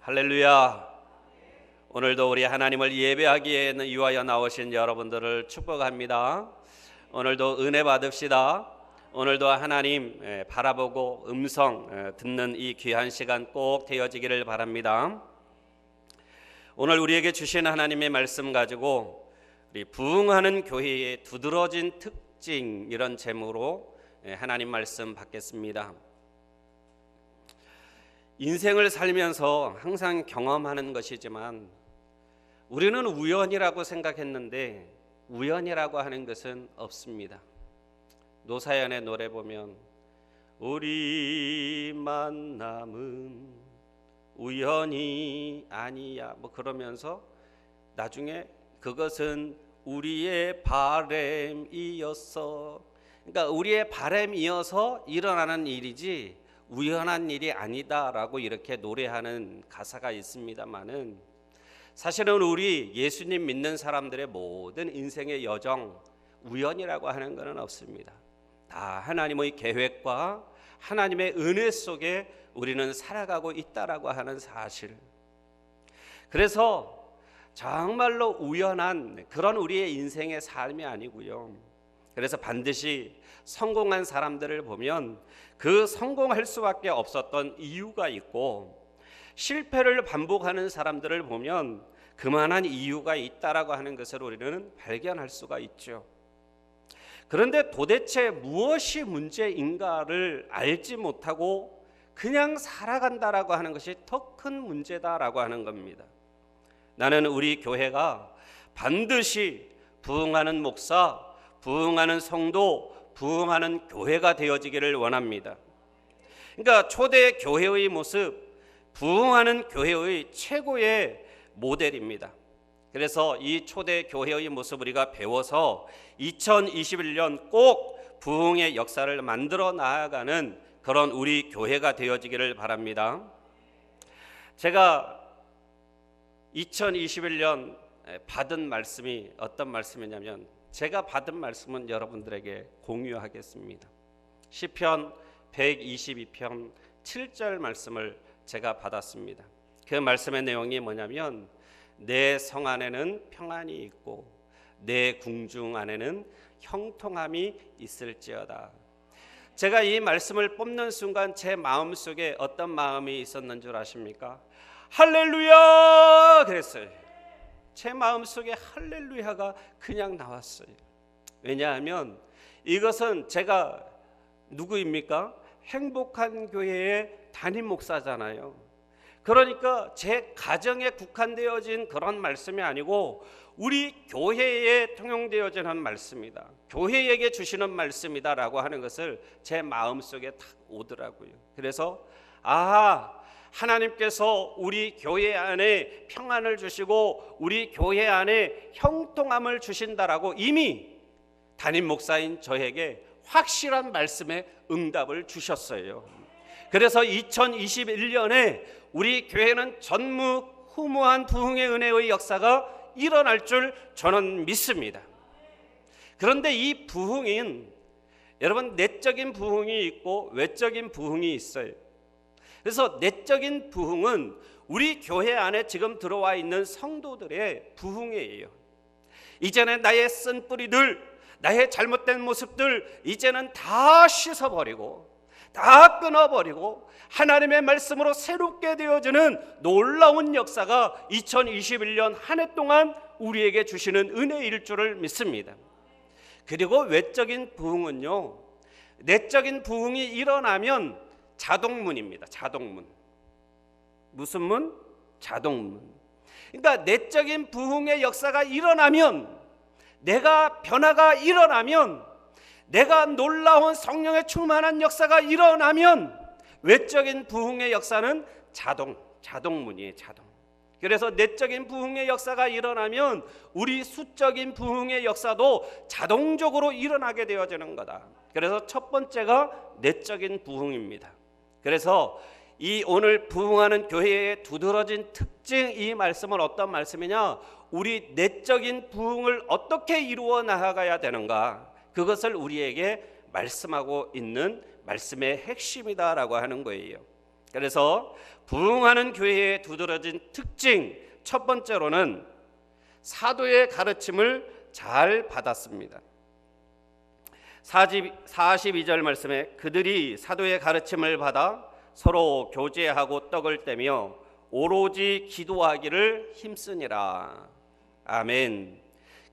할렐루야. 오늘도 우리 하나님을 예배하기에 위하여 나오신 여러분들을 축복합니다. 오늘도 은혜 받읍시다. 오늘도 하나님 바라보고 음성 듣는 이 귀한 시간 꼭 되어지기를 바랍니다. 오늘 우리에게 주신 하나님의 말씀 가지고 우리 부흥하는 교회의 두드러진 특징, 이런 제목으로 하나님 말씀 받겠습니다. 인생을 살면서 항상 경험하는 것이지만 우리는 우연이라고 생각했는데 우연이라고 하는 것은 없습니다. 노사연의 노래 보면 우리 만남은 우연이 아니야 그러면서 나중에 그것은 우리의 바램이었어. 그러니까 우리의 바램이어서 일어나는 일이지 우연한 일이 아니다라고 이렇게 노래하는 가사가 있습니다만은, 사실은 우리 예수님 믿는 사람들의 모든 인생의 여정 우연이라고 하는 것은 없습니다. 다 하나님의 계획과 하나님의 은혜 속에 우리는 살아가고 있다라고 하는 사실. 그래서 정말로 우연한 그런 우리의 인생의 삶이 아니고요. 그래서 반드시 성공한 사람들을 보면 그 성공할 수밖에 없었던 이유가 있고, 실패를 반복하는 사람들을 보면 그만한 이유가 있다라고 하는 것을 우리는 발견할 수가 있죠. 그런데 도대체 무엇이 문제인가를 알지 못하고 그냥 살아간다라고 하는 것이 더 큰 문제다라고 하는 겁니다. 나는 우리 교회가 반드시 부흥하는 목사, 부흥하는 성도, 부흥하는 교회가 되어지기를 원합니다. 그러니까 초대 교회의 모습, 부흥하는 교회의 최고의 모델입니다. 그래서 이 초대 교회의 모습 우리가 배워서 2021년 꼭 부흥의 역사를 만들어 나아가는 그런 우리 교회가 되어지기를 바랍니다. 제가 2021년 받은 말씀이 어떤 말씀이냐면, 제가 받은 말씀은 여러분들에게 공유하겠습니다. 시편 122편 7절 말씀을 제가 받았습니다. 그 말씀의 내용이 뭐냐면, 내 성 안에는 평안이 있고 내 궁중 안에는 형통함이 있을지어다. 제가 이 말씀을 뽑는 순간 제 마음속에 어떤 마음이 있었는 줄 아십니까? 할렐루야 그랬어요. 제 마음속에 할렐루야가 그냥 나왔어요. 왜냐하면 이것은 제가 누구입니까? 행복한 교회의 담임 목사잖아요. 그러니까 제 가정에 국한되어진 그런 말씀이 아니고 우리 교회에 통용되어지는 말씀이다, 교회에게 주시는 말씀이다라고 하는 것을 제 마음속에 딱 오더라고요. 그래서 하나님께서 우리 교회 안에 평안을 주시고 우리 교회 안에 형통함을 주신다라고 이미 담임 목사인 저에게 확실한 말씀에 응답을 주셨어요. 그래서 2021년에 우리 교회는 전무후무한 부흥의 은혜의 역사가 일어날 줄 저는 믿습니다. 그런데 이 부흥인, 여러분, 내적인 부흥이 있고 외적인 부흥이 있어요. 그래서 내적인 부흥은 우리 교회 안에 지금 들어와 있는 성도들의 부흥이에요. 이제는 나의 쓴뿌리들, 나의 잘못된 모습들 이제는 다 씻어버리고 다 끊어버리고 하나님의 말씀으로 새롭게 되어지는 놀라운 역사가 2021년 한 해 동안 우리에게 주시는 은혜일 줄을 믿습니다. 그리고 외적인 부흥은요, 내적인 부흥이 일어나면 자동문입니다. 자동문. 무슨 문? 자동문. 그러니까 내적인 부흥의 역사가 일어나면, 내가 변화가 일어나면, 내가 놀라운 성령의 충만한 역사가 일어나면 외적인 부흥의 역사는 자동문이에요. 자동. 그래서 내적인 부흥의 역사가 일어나면 우리 수적인 부흥의 역사도 자동적으로 일어나게 되어지는 거다. 그래서 첫 번째가 내적인 부흥입니다. 그래서 이 오늘 부흥하는 교회의 두드러진 특징, 이 말씀은 어떤 말씀이냐? 우리 내적인 부흥을 어떻게 이루어 나아가야 되는가, 그것을 우리에게 말씀하고 있는 말씀의 핵심이다라고 하는 거예요. 그래서 부흥하는 교회의 두드러진 특징 첫 번째로는 사도의 가르침을 잘 받았습니다. 42절 말씀에 그들이 사도의 가르침을 받아 서로 교제하고 떡을 떼며 오로지 기도하기를 힘쓰니라. 아멘.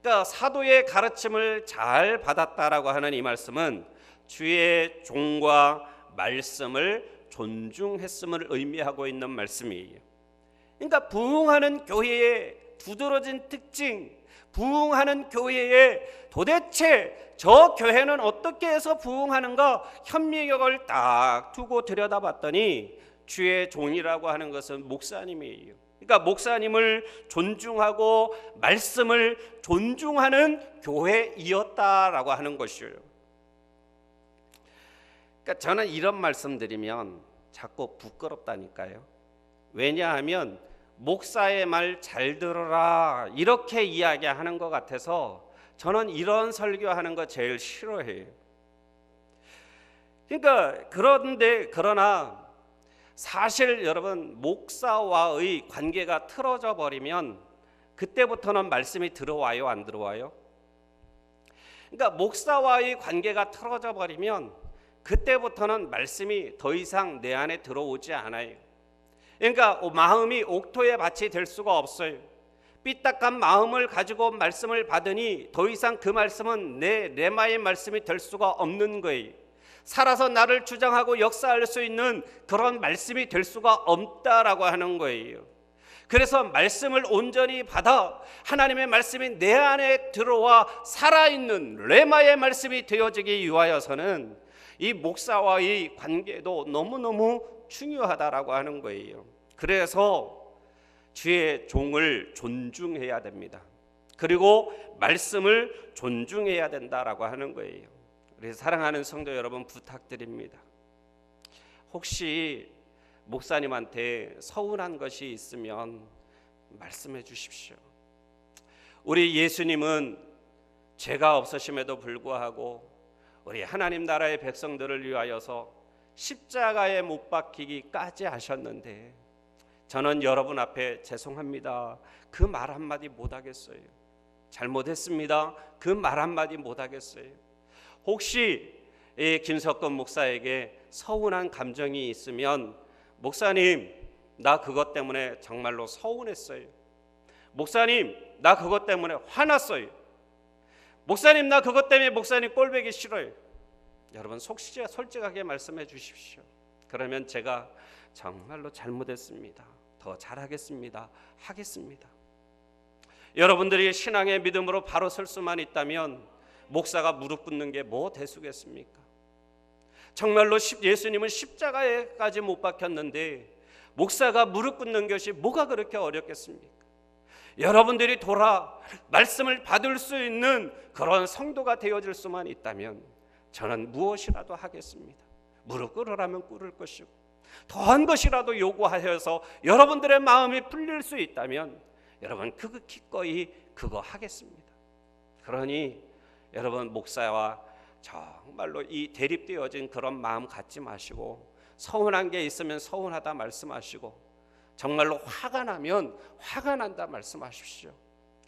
그러니까 사도의 가르침을 잘 받았다라고 하는 이 말씀은 주의 종과 말씀을 존중했음을 의미하고 있는 말씀이에요. 그러니까 부흥하는 교회의 두드러진 특징, 부흥하는 교회에 도대체 저 교회는 어떻게 해서 부흥하는가 현미경을 딱 두고 들여다봤더니 주의 종이라고 하는 것은 목사님이에요. 그러니까 목사님을 존중하고 말씀을 존중하는 교회이었다라고 하는 것이에요. 그러니까 저는 이런 말씀드리면 자꾸 부끄럽다니까요. 왜냐하면 목사의 말 잘 들어라 이렇게 이야기하는 것 같아서 저는 이런 설교하는 거 제일 싫어해요. 그러니까 그러나 사실 여러분 목사와의 관계가 틀어져 버리면 그때부터는 말씀이 들어와요, 안 들어와요? 그러니까 목사와의 관계가 틀어져 버리면 그때부터는 말씀이 더 이상 내 안에 들어오지 않아요. 그러니까 마음이 옥토의 밭이 될 수가 없어요. 삐딱한 마음을 가지고 말씀을 받으니 더 이상 그 말씀은 내 레마의 말씀이 될 수가 없는 거예요. 살아서 나를 주장하고 역사할 수 있는 그런 말씀이 될 수가 없다라고 하는 거예요. 그래서 말씀을 온전히 받아 하나님의 말씀이 내 안에 들어와 살아있는 레마의 말씀이 되어지기 위하여서는 이 목사와의 관계도 너무너무 중요하다라고 하는 거예요. 그래서 주의 종을 존중해야 됩니다. 그리고 말씀을 존중해야 된다라고 하는 거예요. 그래서 사랑하는 성도 여러분 부탁드립니다. 혹시 목사님한테 서운한 것이 있으면 말씀해 주십시오. 우리 예수님은 죄가 없으심에도 불구하고 우리 하나님 나라의 백성들을 위하여서 십자가에 못 박히기까지 하셨는데 저는 여러분 앞에 죄송합니다. 그 말 한마디 못하겠어요. 잘못했습니다. 그 말 한마디 못하겠어요. 혹시 이 김석근 목사에게 서운한 감정이 있으면 목사님 나 그것 때문에 정말로 서운했어요. 목사님 나 그것 때문에 화났어요. 목사님 나 그것 때문에 목사님 꼴보기 싫어요. 여러분 솔직하게 말씀해 주십시오. 그러면 제가 정말로 잘못했습니다. 더 잘하겠습니다. 하겠습니다. 여러분들이 신앙의 믿음으로 바로 설 수만 있다면 목사가 무릎 꿇는 게 뭐 대수겠습니까? 정말로 예수님은 십자가에까지 못 박혔는데 목사가 무릎 꿇는 것이 뭐가 그렇게 어렵겠습니까? 여러분들이 돌아 말씀을 받을 수 있는 그런 성도가 되어질 수만 있다면 저는 무엇이라도 하겠습니다. 무릎 꿇으라면 꿇을 것이고 더한 것이라도 요구하여서 여러분들의 마음이 풀릴 수 있다면 여러분 기꺼이 그거 하겠습니다. 그러니 여러분 목사와 정말로 이 대립되어진 그런 마음 갖지 마시고 서운한 게 있으면 서운하다 말씀하시고 정말로 화가 나면 화가 난다 말씀하십시오.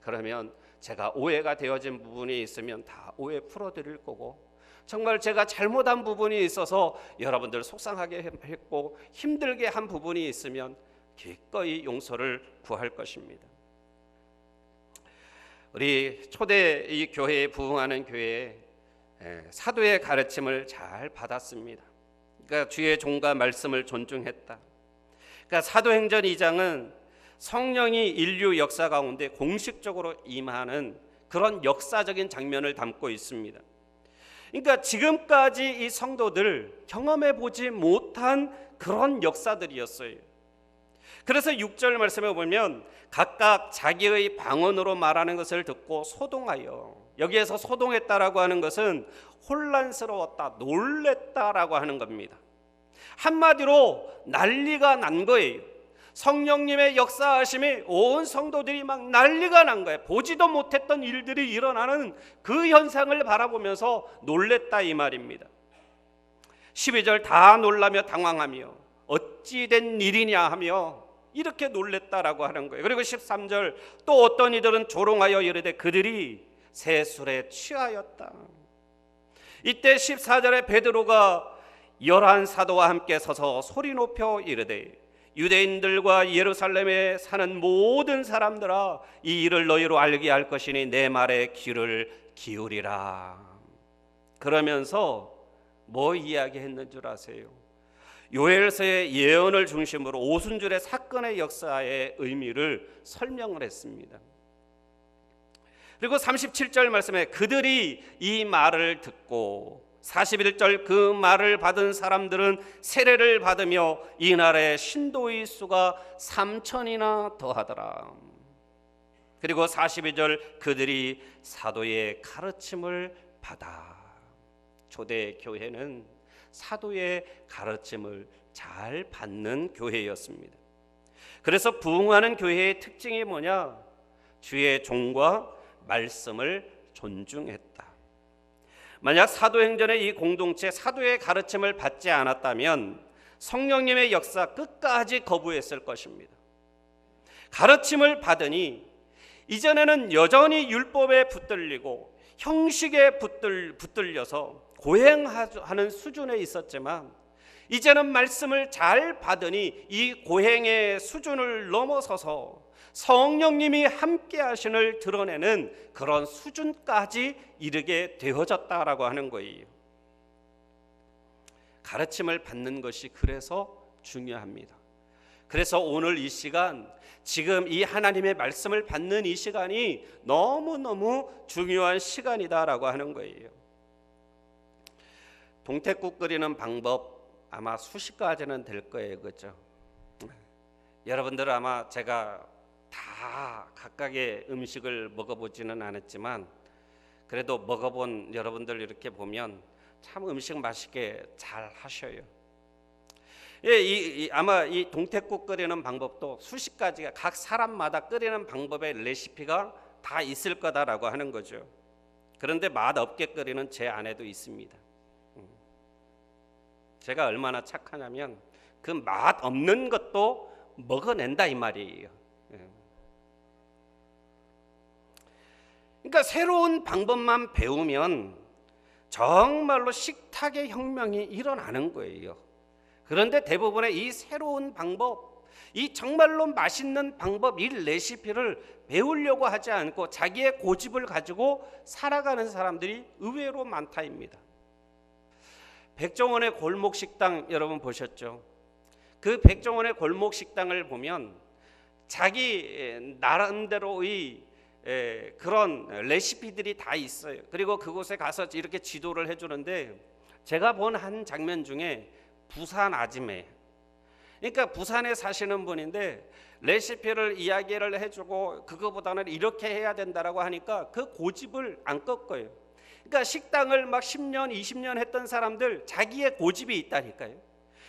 그러면 제가 오해가 되어진 부분이 있으면 다 오해 풀어드릴 거고 정말 제가 잘못한 부분이 있어서 여러분들 속상하게 했고 힘들게 한 부분이 있으면 기꺼이 용서를 구할 것입니다. 우리 초대 이 교회에 부흥하는 교회에 사도의 가르침을 잘 받았습니다. 그러니까 주의 종과 말씀을 존중했다. 그러니까 사도행전 2장은 성령이 인류 역사 가운데 공식적으로 임하는 그런 역사적인 장면을 담고 있습니다. 그러니까 지금까지 이 성도들 경험해 보지 못한 그런 역사들이었어요. 그래서 6절 말씀에 보면 각각 자기의 방언으로 말하는 것을 듣고 소동하여, 여기에서 소동했다라고 하는 것은 혼란스러웠다, 놀랬다라고 하는 겁니다. 한마디로 난리가 난 거예요. 성령님의 역사하심이 온 성도들이 막 난리가 난 거예요. 보지도 못했던 일들이 일어나는 그 현상을 바라보면서 놀랬다 이 말입니다. 12절 다 놀라며 당황하며 어찌 된 일이냐 하며 이렇게 놀랬다라고 하는 거예요. 그리고 13절 또 어떤 이들은 조롱하여 이르되 그들이 새 술에 취하였다. 이때 14절에 베드로가 11 사도와 함께 서서 소리 높여 이르되 유대인들과 예루살렘에 사는 모든 사람들아 이 일을 너희로 알게 할 것이니 내 말에 귀를 기울이라. 그러면서 뭐 이야기했는 줄 아세요? 요엘서의 예언을 중심으로 오순절의 사건의 역사의 의미를 설명을 했습니다. 그리고 37절 말씀에 그들이 이 말을 듣고 41절 그 말을 받은 사람들은 세례를 받으며 이날의 신도의 수가 3,000이나 더하더라. 그리고 42절 그들이 사도의 가르침을 받아. 초대 교회는 사도의 가르침을 잘 받는 교회였습니다. 그래서 부흥하는 교회의 특징이 뭐냐? 주의 종과 말씀을 존중했다. 만약 사도행전의 이 공동체 사도의 가르침을 받지 않았다면 성령님의 역사 끝까지 거부했을 것입니다. 가르침을 받으니 이전에는 여전히 율법에 붙들리고 형식에 붙들려서 고행하는 수준에 있었지만 이제는 말씀을 잘 받으니 이 고행의 수준을 넘어서서 성령님이 함께 하심을 드러내는 그런 수준까지 이르게 되어졌다라고 하는 거예요. 가르침을 받는 것이 그래서 중요합니다. 그래서 오늘 이 시간, 지금 이 하나님의 말씀을 받는 이 시간이 너무너무 중요한 시간이다라고 하는 거예요. 동태국 끓이는 방법 아마 수십 가지는 될 거예요. 그렇죠? 여러분들 아마 제가 다 각각의 음식을 먹어보지는 않았지만 그래도 먹어본 여러분들 이렇게 보면 참 음식 맛있게 잘 하셔요. 아마 이 동태국 끓이는 방법도 수십 가지가 각 사람마다 끓이는 방법의 레시피가 다 있을 거다라고 하는 거죠. 그런데 맛없게 끓이는 제 아내도 있습니다. 제가 얼마나 착하냐면 그 맛 없는 것도 먹어낸다 이 말이에요. 그러니까 새로운 방법만 배우면 정말로 식탁의 혁명이 일어나는 거예요. 그런데 대부분의 이 새로운 방법, 이 정말로 맛있는 방법, 이 레시피를 배우려고 하지 않고 자기의 고집을 가지고 살아가는 사람들이 의외로 많다입니다. 백종원의 골목식당 여러분 보셨죠? 그 백종원의 골목식당을 보면 자기 나름대로의 그런 레시피들이 다 있어요. 그리고 그곳에 가서 이렇게 지도를 해주는데 제가 본 한 장면 중에 부산 아지매, 그러니까 부산에 사시는 분인데 레시피를 이야기를 해주고 그거보다는 이렇게 해야 된다라고 하니까 그 고집을 안 꺾어요. 그러니까 식당을 막 10년 20년 했던 사람들 자기의 고집이 있다니까요.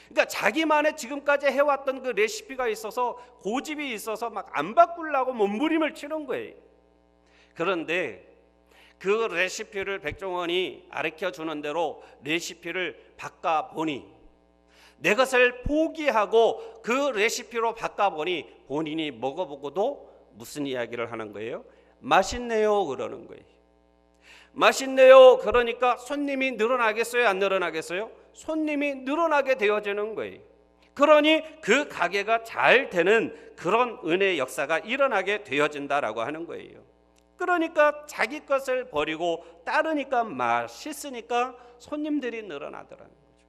그러니까 자기만의 지금까지 해왔던 그 레시피가 있어서 고집이 있어서 막 안 바꾸려고 몸부림을 치는 거예요. 그런데 그 레시피를 백종원이 가르쳐 주는 대로 레시피를 바꿔보니 내 것을 포기하고 그 레시피로 바꿔보니 본인이 먹어보고도 무슨 이야기를 하는 거예요? 맛있네요 그러는 거예요. 맛있네요 그러니까 손님이 늘어나겠어요 안 늘어나겠어요? 손님이 늘어나게 되어지는 거예요. 그러니 그 가게가 잘 되는 그런 은혜의 역사가 일어나게 되어진다라고 하는 거예요. 그러니까 자기 것을 버리고 따르니까 맛있으니까 손님들이 늘어나더라는 거죠.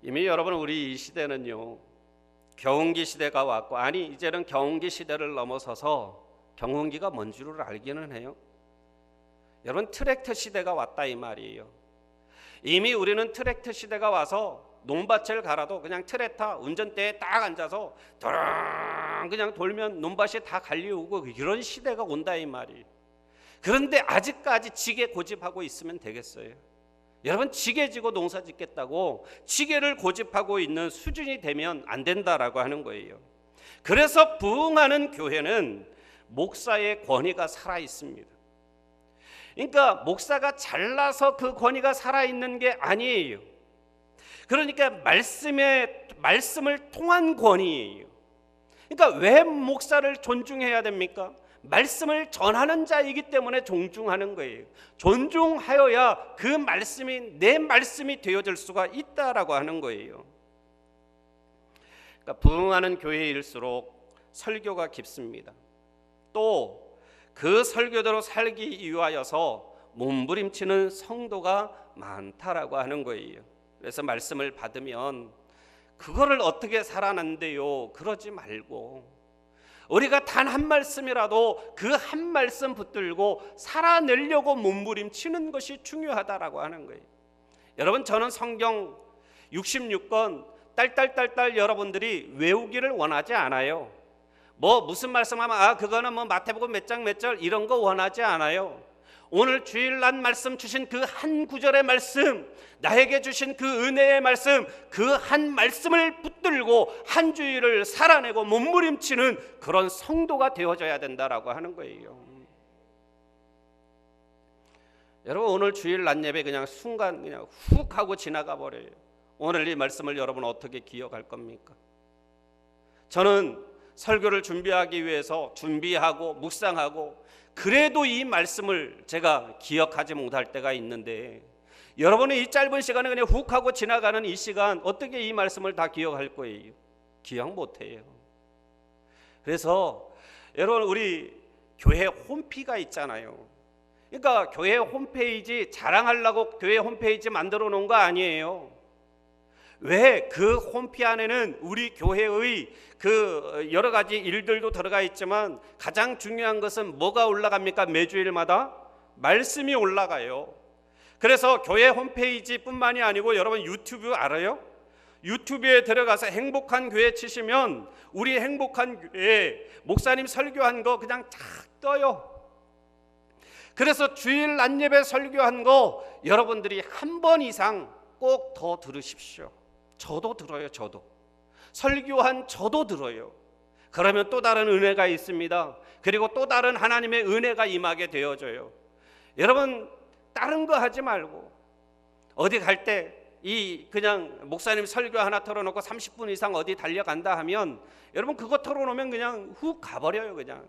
이미 여러분 우리 이 시대는요 경운기 시대가 왔고, 아니 이제는 경운기 시대를 넘어서서 경운기가 뭔 줄을 알기는 해요. 여러분 트랙터 시대가 왔다 이 말이에요. 이미 우리는 트랙터 시대가 와서 논밭을 갈아도 그냥 트랙터 운전대에 딱 앉아서 도랑 그냥 돌면 논밭이 다 갈리우고 이런 시대가 온다 이 말이에요. 그런데 아직까지 지게 고집하고 있으면 되겠어요? 여러분 지게 지고 농사 짓겠다고 지게를 고집하고 있는 수준이 되면 안 된다라고 하는 거예요. 그래서 부흥하는 교회는 목사의 권위가 살아 있습니다. 그러니까 목사가 잘나서 그 권위가 살아있는 게 아니에요. 그러니까 말씀을 통한 권위예요. 그러니까 왜 목사를 존중해야 됩니까? 말씀을 전하는 자이기 때문에 존중하는 거예요. 존중하여야 그 말씀이 내 말씀이 되어질 수가 있다라고 하는 거예요. 그러니까 부흥하는 교회일수록 설교가 깊습니다. 또 그 설교대로 살기 위하여서 몸부림치는 성도가 많다라고 하는 거예요. 그래서 말씀을 받으면 그거를 어떻게 살아난대요? 그러지 말고 우리가 단 한 말씀이라도 그 한 말씀 붙들고 살아내려고 몸부림치는 것이 중요하다라고 하는 거예요. 여러분, 저는 성경 66권 딸딸딸딸 여러분들이 외우기를 원하지 않아요. 무슨 말씀하면 그거는 마태복음 몇 장 몇 절 이런 거 원하지 않아요. 오늘 주일날 말씀 주신 그 한 구절의 말씀, 나에게 주신 그 은혜의 말씀, 그 한 말씀을 붙들고 한 주일을 살아내고 몸부림치는 그런 성도가 되어져야 된다라고 하는 거예요. 여러분, 오늘 주일 낮 예배 그냥 순간 그냥 훅 하고 지나가 버려요. 오늘 이 말씀을 여러분 어떻게 기억할 겁니까? 저는 설교를 준비하기 위해서 준비하고 묵상하고 그래도 이 말씀을 제가 기억하지 못할 때가 있는데, 여러분은 이 짧은 시간에 그냥 훅 하고 지나가는 이 시간 어떻게 이 말씀을 다 기억할 거예요? 기억 못해요. 그래서 여러분, 우리 교회 홈피가 있잖아요. 그러니까 교회 홈페이지 자랑하려고 교회 홈페이지 만들어 놓은 거 아니에요. 왜? 그 홈피 안에는 우리 교회의 그 여러 가지 일들도 들어가 있지만 가장 중요한 것은 뭐가 올라갑니까? 매주일마다 말씀이 올라가요. 그래서 교회 홈페이지 뿐만이 아니고 여러분 유튜브 알아요? 유튜브에 들어가서 행복한 교회 치시면 우리 행복한 교회 목사님 설교한 거 그냥 쫙 떠요. 그래서 주일 낮 예배 설교한 거 여러분들이 한 번 이상 꼭 더 들으십시오. 저도 들어요. 저도 설교한 저도 들어요. 그러면 또 다른 은혜가 있습니다. 그리고 또 다른 하나님의 은혜가 임하게 되어져요. 여러분, 다른 거 하지 말고 어디 갈 때 그냥 목사님 설교 하나 털어놓고 30분 이상 어디 달려간다 하면 여러분 그거 털어놓으면 그냥 훅 가버려요. 그냥.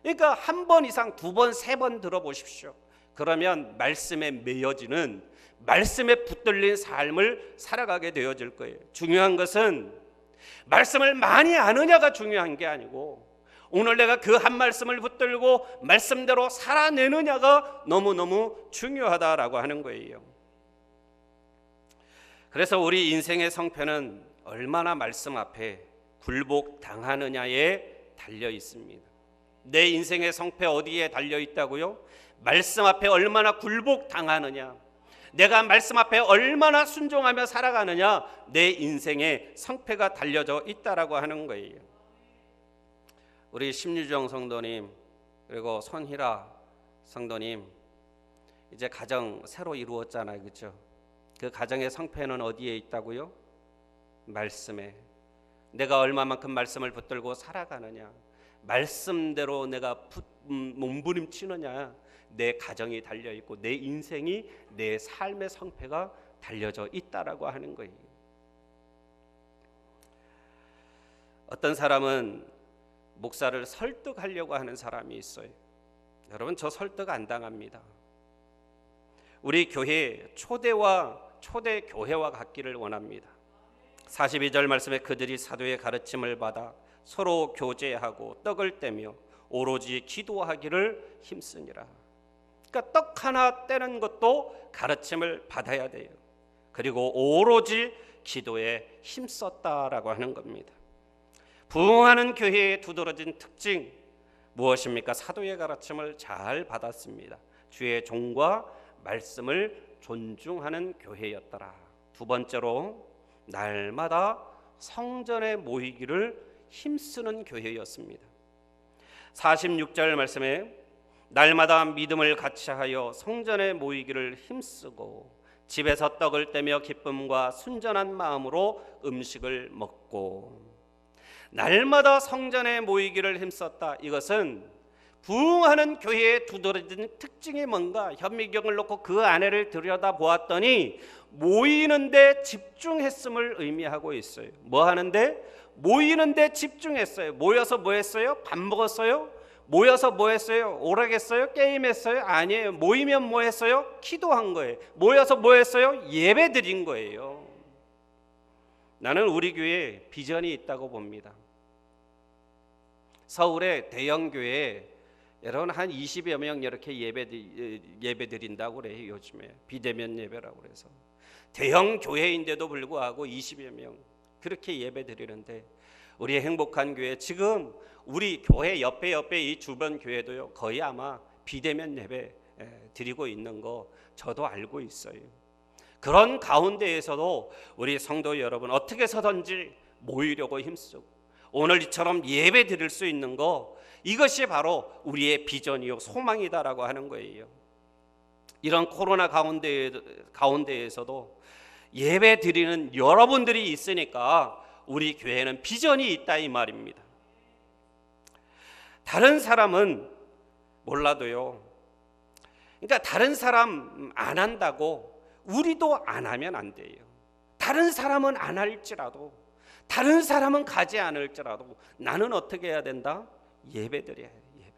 그러니까 한 번 이상 두 번, 세 번 들어보십시오. 그러면 말씀에 매여지는, 말씀에 붙들린 삶을 살아가게 되어질 거예요. 중요한 것은 말씀을 많이 아느냐가 중요한 게 아니고 오늘 내가 그 한 말씀을 붙들고 말씀대로 살아내느냐가 너무너무 중요하다라고 하는 거예요. 그래서 우리 인생의 성패는 얼마나 말씀 앞에 굴복당하느냐에 달려 있습니다. 내 인생의 성패 어디에 달려 있다고요? 말씀 앞에 얼마나 굴복당하느냐, 내가 말씀 앞에 얼마나 순종하며 살아가느냐, 내 인생의 성패가 달려져 있다라고 하는 거예요. 우리 심유정 성도님 그리고 손희라 성도님 이제 가정 새로 이루었잖아요. 그렇죠? 그 가정의 성패는 어디에 있다고요? 말씀에. 내가 얼마만큼 말씀을 붙들고 살아가느냐, 말씀대로 내가 몸부림치느냐, 내 가정이 달려있고 내 인생이, 내 삶의 성패가 달려져 있다라고 하는 거예요. 어떤 사람은 목사를 설득하려고 하는 사람이 있어요. 여러분, 저 설득 안 당합니다. 우리 교회 초대 교회와 같기를 원합니다. 42절 말씀에 그들이 사도의 가르침을 받아 서로 교제하고 떡을 떼며 오로지 기도하기를 힘쓰니라. 그러니까 떡 하나 떼는 것도 가르침을 받아야 돼요. 그리고 오로지 기도에 힘썼다라고 하는 겁니다. 부흥하는 교회에 두드러진 특징 무엇입니까? 사도의 가르침을 잘 받았습니다. 주의 종과 말씀을 존중하는 교회였더라. 두 번째로 날마다 성전에 모이기를 힘쓰는 교회였습니다. 46절 말씀에 날마다 믿음을 같이 하여 성전에 모이기를 힘쓰고 집에서 떡을 떼며 기쁨과 순전한 마음으로 음식을 먹고. 날마다 성전에 모이기를 힘썼다. 이것은 부흥하는 교회의 두드러진 특징이 뭔가? 현미경을 놓고 그 안에를 들여다보았더니 모이는 데 집중했음을 의미하고 있어요. 뭐 하는데? 모이는 데 집중했어요. 모여서 뭐 했어요? 밥 먹었어요? 모여서 뭐 했어요? 오락했어요? 게임했어요? 아니에요. 모이면 뭐 했어요? 기도한 거예요. 모여서 뭐 했어요? 예배 드린 거예요. 나는 우리 교회에 비전이 있다고 봅니다. 서울의 대형 교회에 여러분 한 20여 명 이렇게 예배 드린다고 그래요. 요즘에 비대면 예배라고 그래서 대형 교회인데도 불구하고 20여 명 그렇게 예배 드리는데, 우리의 행복한 교회, 지금 우리 교회 옆에 이 주변 교회도요 거의 아마 비대면 예배 드리고 있는 거 저도 알고 있어요. 그런 가운데에서도 우리 성도 여러분 어떻게 해서든지 모이려고 힘쓰고 오늘 이처럼 예배 드릴 수 있는 거, 이것이 바로 우리의 비전이요 소망이다라고 하는 거예요. 이런 코로나 가운데에서도 예배 드리는 여러분들이 있으니까 우리 교회는 비전이 있다 이 말입니다. 다른 사람은 몰라도요, 그러니까 다른 사람 안 한다고 우리도 안 하면 안 돼요. 다른 사람은 안 할지라도, 다른 사람은 가지 않을지라도 나는 어떻게 해야 된다? 예배 드려야 해요. 예배.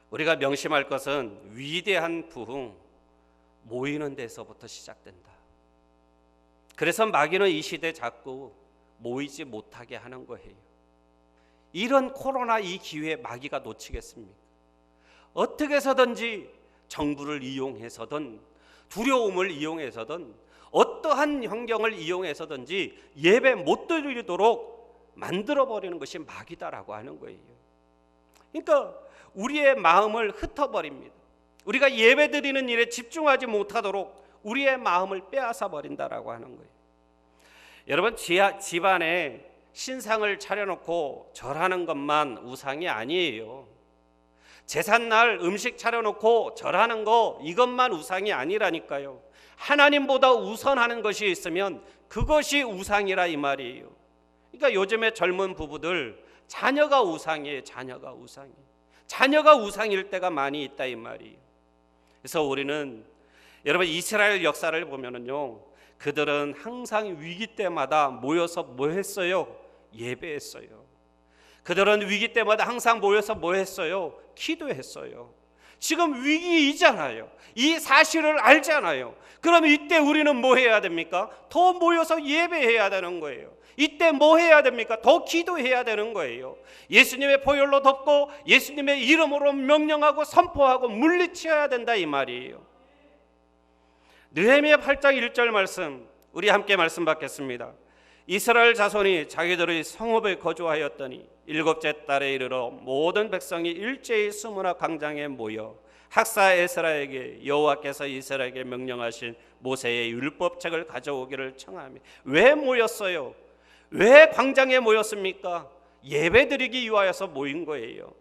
우리가 명심할 것은 위대한 부흥, 모이는 데서부터 시작된다. 그래서 마귀는 이 시대 자꾸 모이지 못하게 하는 거예요. 이런 코로나 이 기회에 마귀가 놓치겠습니까? 어떻게 해서든지 정부를 이용해서든 두려움을 이용해서든 어떠한 환경을 이용해서든지 예배 못 드리도록 만들어버리는 것이 마귀다라고 하는 거예요. 그러니까 우리의 마음을 흩어버립니다. 우리가 예배 드리는 일에 집중하지 못하도록 우리의 마음을 빼앗아 버린다라고 하는 거예요. 여러분, 집안에 신상을 차려놓고 절하는 것만 우상이 아니에요. 제삿날 음식 차려놓고 절하는 거, 이것만 우상이 아니라니까요. 하나님보다 우선하는 것이 있으면 그것이 우상이라 이 말이에요. 그러니까 요즘에 젊은 부부들 자녀가 우상이에요. 자녀가 우상일 때가 많이 있다 이 말이에요. 그래서 우리는 여러분 이스라엘 역사를 보면은요, 그들은 항상 위기 때마다 모여서 뭐 했어요? 예배했어요. 그들은 위기 때마다 항상 모여서 뭐 했어요? 기도했어요. 지금 위기이잖아요. 이 사실을 알잖아요. 그럼 이때 우리는 뭐 해야 됩니까? 더 모여서 예배해야 되는 거예요. 이때 뭐 해야 됩니까? 더 기도해야 되는 거예요. 예수님의 보혈로 덮고 예수님의 이름으로 명령하고 선포하고 물리쳐야 된다 이 말이에요. 느헤미야 8장 1절 말씀, 우리 함께 말씀 받겠습니다. 이스라엘 자손이 자기들의 성읍에 거주하였더니 일곱째 달에 이르러 모든 백성이 일제히 수문화 광장에 모여 학사 에스라에게 여호와께서 이스라엘에게 명령하신 모세의 율법책을 가져오기를 청하며. 왜 모였어요? 왜 광장에 모였습니까? 예배드리기 위하여서 모인 거예요.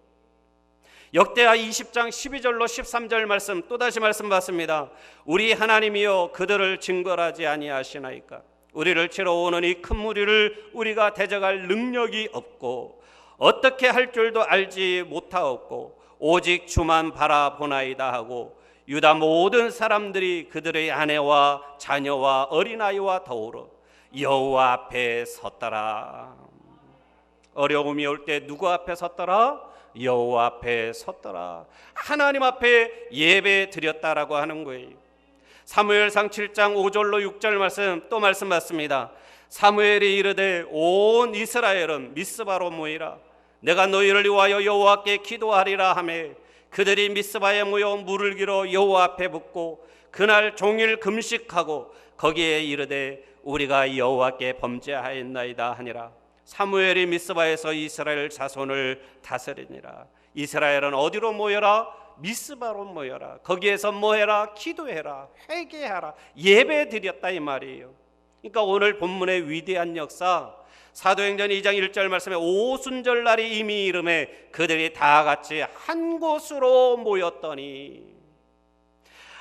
역대하 20장 12절로 13절 말씀, 또다시 말씀 받습니다. 우리 하나님이여 그들을 징벌하지 아니하시나이까? 우리를 치러 오는 이 큰 무리를 우리가 대적할 능력이 없고 어떻게 할 줄도 알지 못하옵고 오직 주만 바라보나이다 하고 유다 모든 사람들이 그들의 아내와 자녀와 어린아이와 더불어 여호와 앞에 섰더라. 어려움이 올 때 누구 앞에 섰더라? 여호와 앞에 섰더라. 하나님 앞에 예배 드렸다라고 하는 거예요. 사무엘상 7장 5절로 6절 말씀, 또 말씀 받습니다. 사무엘이 이르되 온 이스라엘은 미스바로 모이라. 내가 너희를 위하여 여호와께 기도하리라 하매 그들이 미스바에 모여 물을 길어 여호와 앞에 붓고 그날 종일 금식하고 거기에 이르되 우리가 여호와께 범죄하였나이다 하니라. 사무엘이 미스바에서 이스라엘 자손을 다스리니라. 이스라엘은 어디로 모여라? 미스바로 모여라. 거기에서 뭐해라? 기도해라, 회개하라, 예배 드렸다 이 말이에요. 그러니까 오늘 본문의 위대한 역사, 사도행전 2장 1절 말씀에 오순절날이 이미 이름에 그들이 다 같이 한 곳으로 모였더니,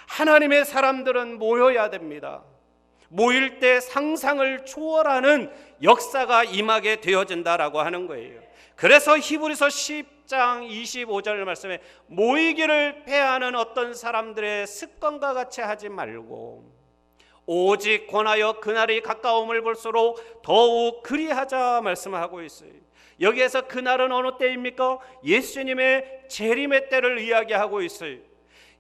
하나님의 사람들은 모여야 됩니다. 모일 때 상상을 초월하는 역사가 임하게 되어진다라고 하는 거예요. 그래서 히브리서 10장 25절 말씀에 모이기를 패하는 어떤 사람들의 습관과 같이 하지 말고 오직 권하여 그날이 가까움을 볼수록 더욱 그리하자 말씀하고 있어요. 여기에서 그날은 어느 때입니까? 예수님의 재림의 때를 이야기하고 있어요.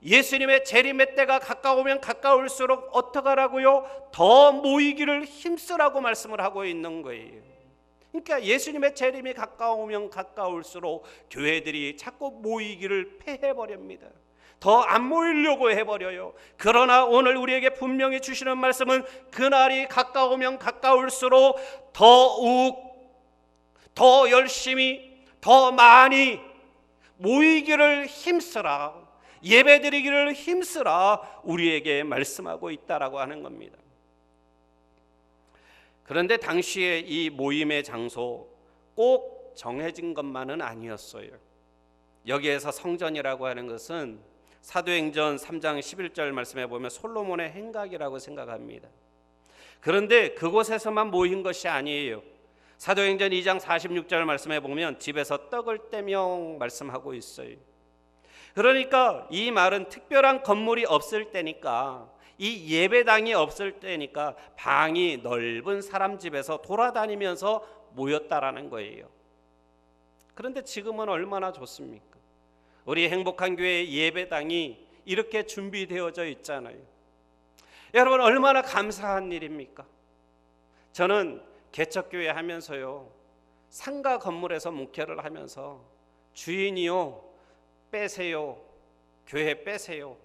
예수님의 재림의 때가 가까우면 가까울수록 어떻게 하라고요? 더 모이기를 힘쓰라고 말씀을 하고 있는 거예요. 그러니까 예수님의 재림이 가까우면 가까울수록 교회들이 자꾸 모이기를 패해버립니다. 더 안 모이려고 해버려요. 그러나 오늘 우리에게 분명히 주시는 말씀은 그날이 가까우면 가까울수록 더 열심히 더 많이 모이기를 힘쓰라, 예배드리기를 힘쓰라 우리에게 말씀하고 있다라고 하는 겁니다. 그런데 당시에 이 모임의 장소 꼭 정해진 것만은 아니었어요. 여기에서 성전이라고 하는 것은 사도행전 3장 11절 말씀에 보면 솔로몬의 행각이라고 생각합니다. 그런데 그곳에서만 모인 것이 아니에요. 사도행전 2장 46절 말씀에 보면 집에서 떡을 떼며 말씀하고 있어요. 그러니까 이 말은 특별한 건물이 없을 때니까, 이 예배당이 없을 때니까 방이 넓은 사람 집에서 돌아다니면서 모였다라는 거예요. 그런데 지금은 얼마나 좋습니까? 우리 행복한 교회 예배당이 이렇게 준비되어져 있잖아요. 여러분 얼마나 감사한 일입니까? 저는 개척교회 하면서요, 상가 건물에서 목회를 하면서 주인이요, 빼세요, 교회 빼세요,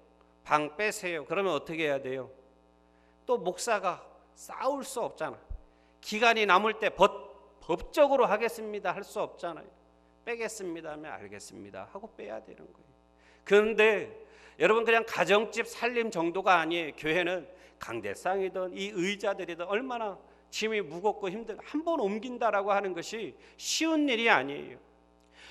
방 빼세요. 그러면 어떻게 해야 돼요? 또 목사가 싸울 수 없잖아. 기간이 남을 때 법적으로 하겠습니다 할 수 없잖아요. 빼겠습니다 하면 알겠습니다 하고 빼야 되는 거예요. 그런데 여러분 그냥 가정집 살림 정도가 아니에요. 교회는 강대상이든 이 의자들이든 얼마나 짐이 무겁고 힘든, 한 번 옮긴다라고 하는 것이 쉬운 일이 아니에요.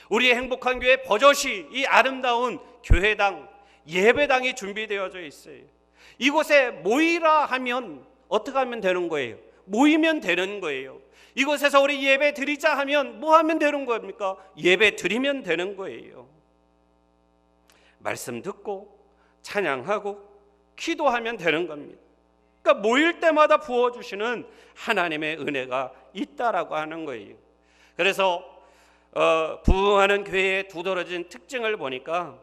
우리의 행복한 교회 버젓이 이 아름다운 교회당, 예배당이 준비되어져 있어요. 이곳에 모이라 하면 어떻게 하면 되는 거예요? 모이면 되는 거예요. 이곳에서 우리 예배 드리자 하면 뭐 하면 되는 겁니까? 예배 드리면 되는 거예요. 말씀 듣고 찬양하고 기도하면 되는 겁니다. 그러니까 모일 때마다 부어주시는 하나님의 은혜가 있다라고 하는 거예요. 그래서 부흥하는 교회의 두드러진 특징을 보니까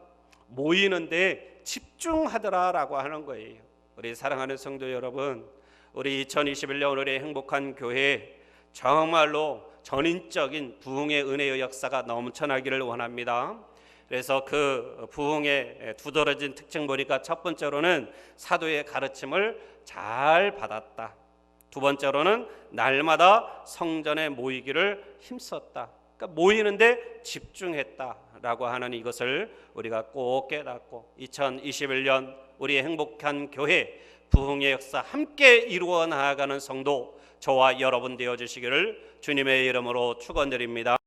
모이는데 집중하더라라고 하는 거예요. 우리 사랑하는 성도 여러분, 우리 2021년 오늘의 행복한 교회 정말로 전인적인 부흥의 은혜의 역사가 넘쳐나기를 원합니다. 그래서 그 부흥의 두드러진 특징 보니까 첫 번째로는 사도의 가르침을 잘 받았다. 두 번째로는 날마다 성전에 모이기를 힘썼다. 그러니까 모이는데 집중했다라고 하는 이것을 우리가 꼭 깨닫고 2021년 우리의 행복한 교회 부흥의 역사 함께 이루어 나아가는 성도 저와 여러분 되어 주시기를 주님의 이름으로 축원드립니다.